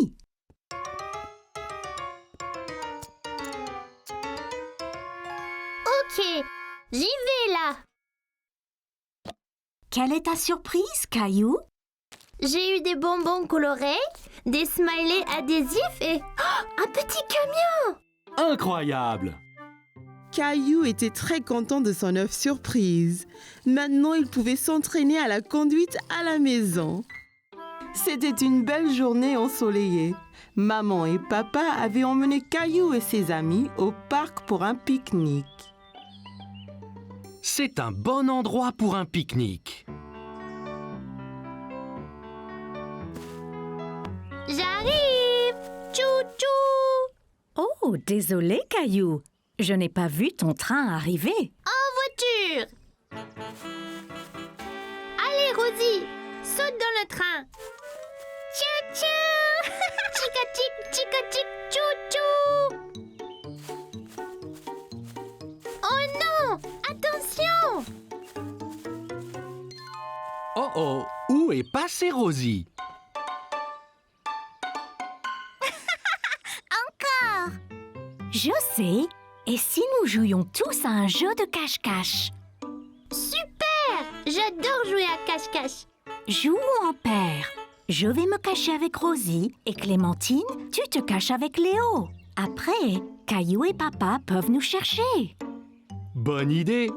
Ok, j'y vais là. Quelle est ta surprise, Caillou? J'ai eu des bonbons colorés, des smileys adhésifs et un petit camion. Incroyable! Caillou était très content de son œuf surprise. Maintenant, il pouvait s'entraîner à la conduite à la maison. C'était une belle journée ensoleillée. Maman et papa avaient emmené Caillou et ses amis au parc pour un pique-nique. C'est un bon endroit pour un pique-nique. J'arrive! Tchou-tchou! Oh, désolé, Caillou. Je n'ai pas vu ton train arriver. En voiture! Allez, Rosie, saute dans le train! Tchou-tchou! Chica-tic, chica-tic, tchou-tchou! Oh non! Attention! Oh oh, où est passée Rosie? Je sais. Et si nous jouions tous à un jeu de cache-cache? Super! J'adore jouer à cache-cache. Jouons en paire. Je vais me cacher avec Rosie et Clémentine, tu te caches avec Léo. Après, Caillou et papa peuvent nous chercher. Bonne idée!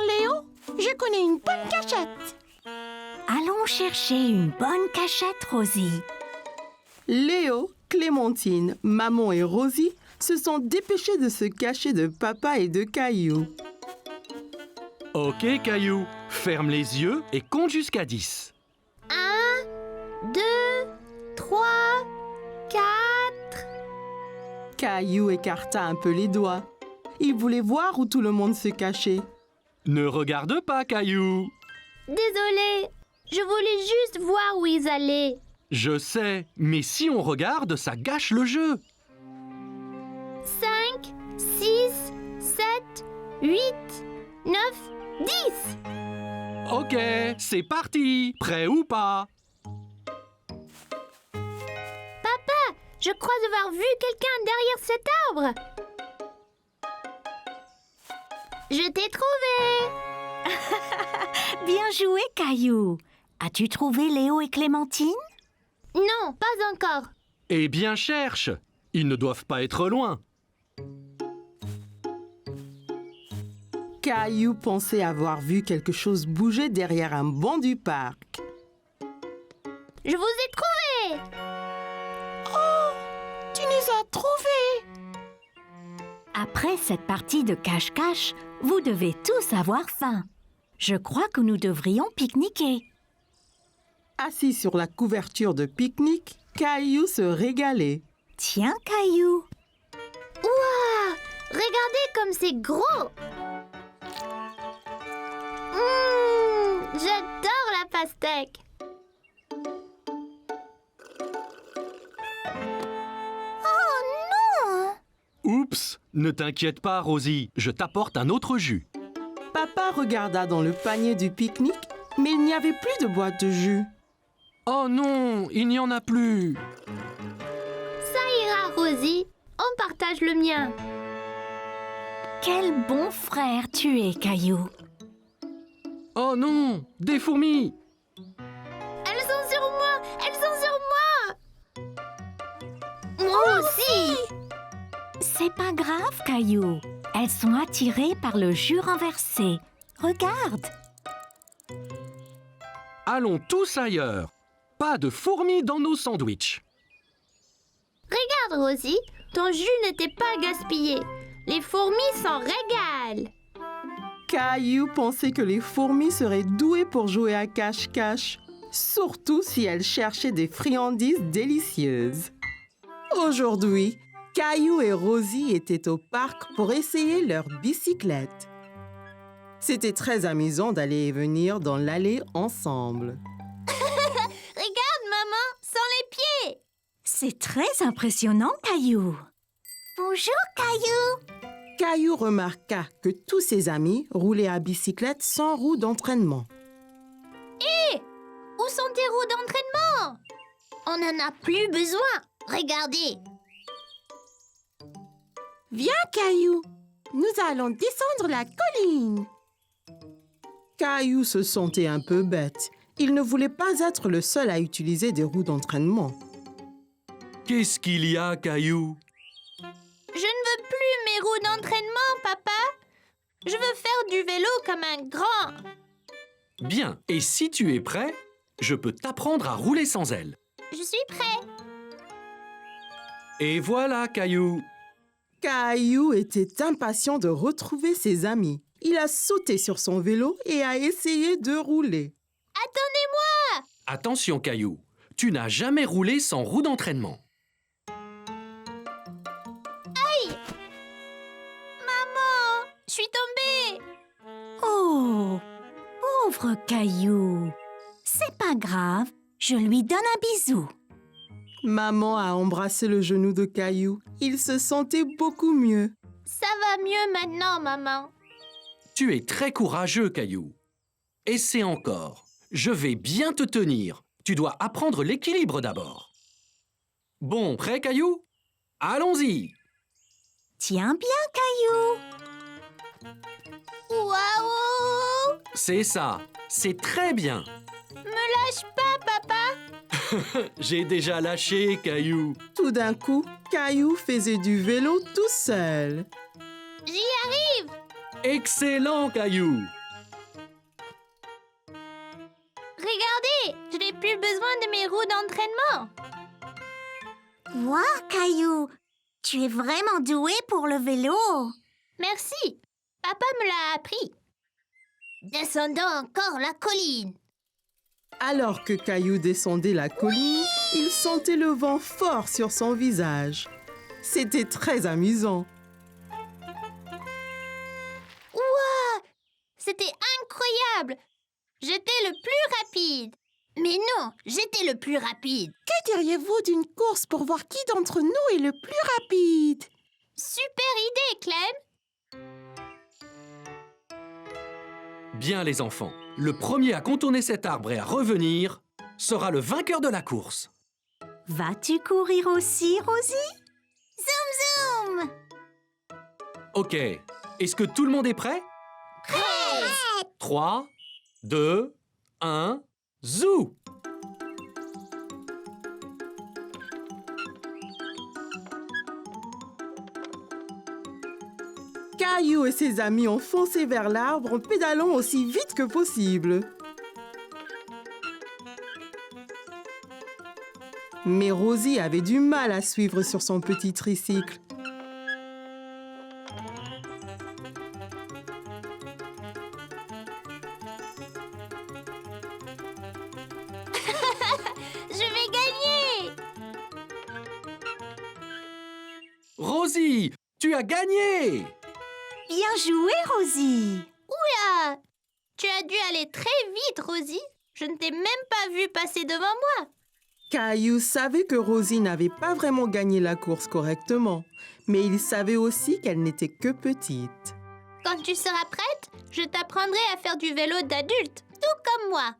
Léo, je connais une bonne cachette. Allons chercher une bonne cachette, Rosie. Léo, Clémentine, maman et Rosie se sont dépêchés de se cacher de papa et de Caillou. Ok Caillou, ferme les yeux et compte jusqu'à 10. 1, 2, 3, 4... Caillou écarta un peu les doigts. Il voulait voir où tout le monde se cachait. Ne regarde pas Caillou! Désolée, je voulais juste voir où ils allaient. Je sais, mais si on regarde, ça gâche le jeu. 5, 6, 7, 8, 9, 10. Ok, c'est parti! Prêt ou pas? Papa, je crois avoir vu quelqu'un derrière cet arbre. Je t'ai trouvé. Bien joué, Caillou. As-tu trouvé Léo et Clémentine? Non, pas encore. Eh bien cherche! Ils ne doivent pas être loin. Caillou pensait avoir vu quelque chose bouger derrière un banc du parc. Je vous ai trouvé. Tu nous as trouvés! Après cette partie de cache-cache, vous devez tous avoir faim. Je crois que nous devrions pique-niquer. Assis sur la couverture de pique-nique, Caillou se régalait. Tiens, Caillou. Ouah, regardez comme c'est gros. J'adore la pastèque. Oh non! Oups! Ne t'inquiète pas, Rosie, je t'apporte un autre jus. Papa regarda dans le panier du pique-nique, mais il n'y avait plus de boîte de jus. Oh non, il n'y en a plus. Ça ira, Rosie. On partage le mien. Quel bon frère tu es, Caillou. Oh non, des fourmis. Elles sont sur moi! Elles sont sur moi! Moi aussi! C'est pas grave, Caillou. Elles sont attirées par le jus renversé. Regarde. Allons tous ailleurs. Pas de fourmis dans nos sandwichs. Regarde, Rosie, ton jus n'était pas gaspillé. Les fourmis s'en régalent. Caillou pensait que les fourmis seraient douées pour jouer à cache-cache, surtout si elles cherchaient des friandises délicieuses. Aujourd'hui, Caillou et Rosie étaient au parc pour essayer leur bicyclette. C'était très amusant d'aller et venir dans l'allée ensemble. Regarde, maman, sans les pieds. C'est très impressionnant, Caillou. Bonjour, Caillou. Caillou remarqua que tous ses amis roulaient à bicyclette sans roue d'entraînement. Où sont tes roues d'entraînement? On n'en a plus besoin. Regardez. Viens, Caillou, nous allons descendre la colline. Caillou se sentait un peu bête. Il ne voulait pas être le seul à utiliser des roues d'entraînement. Qu'est-ce qu'il y a, Caillou? Je ne veux plus mes roues d'entraînement, papa. Je veux faire du vélo comme un grand. Bien, et si tu es prêt, je peux t'apprendre à rouler sans elles. Je suis prêt. Et voilà, Caillou. Caillou était impatient de retrouver ses amis. Il a sauté sur son vélo et a essayé de rouler. Attendez-moi. Attention, Caillou. Tu n'as jamais roulé sans roue d'entraînement. Maman, je suis tombée. Oh, pauvre Caillou. C'est pas grave, je lui donne un bisou. Maman a embrassé le genou de Caillou. Il se sentait beaucoup mieux. Ça va mieux maintenant, maman. Tu es très courageux, Caillou. Essaie encore. Je vais bien te tenir. Tu dois apprendre l'équilibre d'abord. Bon, prêt, Caillou? Allons-y. Tiens bien, Caillou. Waouh! C'est ça. C'est très bien. Lâche pas, papa. J'ai déjà lâché, Caillou. Tout d'un coup, Caillou faisait du vélo tout seul. J'y arrive. Excellent, Caillou. Regardez, je n'ai plus besoin de mes roues d'entraînement. Wow, Caillou, tu es vraiment doué pour le vélo. Merci. Papa me l'a appris. Descendons encore la colline. Alors que Caillou descendait la colline, il sentait le vent fort sur son visage. C'était très amusant. Ouah! C'était incroyable. J'étais le plus rapide. Mais non, j'étais le plus rapide. Que diriez-vous d'une course pour voir qui d'entre nous est le plus rapide? Super idée, Clem. Bien, les enfants. Le premier à contourner cet arbre et à revenir sera le vainqueur de la course. Vas-tu courir aussi, Rosie? Zoom, zoom. Ok. Est-ce que tout le monde est prêt? Prêt. 3, 2, 1, zou! Caillou et ses amis ont foncé vers l'arbre en pédalant aussi vite que possible. Mais Rosie avait du mal à suivre sur son petit tricycle. Je vais gagner. Rosie, tu as gagné! Bien joué, Rosie. Oula! Tu as dû aller très vite, Rosie. Je ne t'ai même pas vue passer devant moi. Caillou savait que Rosie n'avait pas vraiment gagné la course correctement, mais il savait aussi qu'elle n'était que petite. Quand tu seras prête, je t'apprendrai à faire du vélo d'adulte, tout comme moi.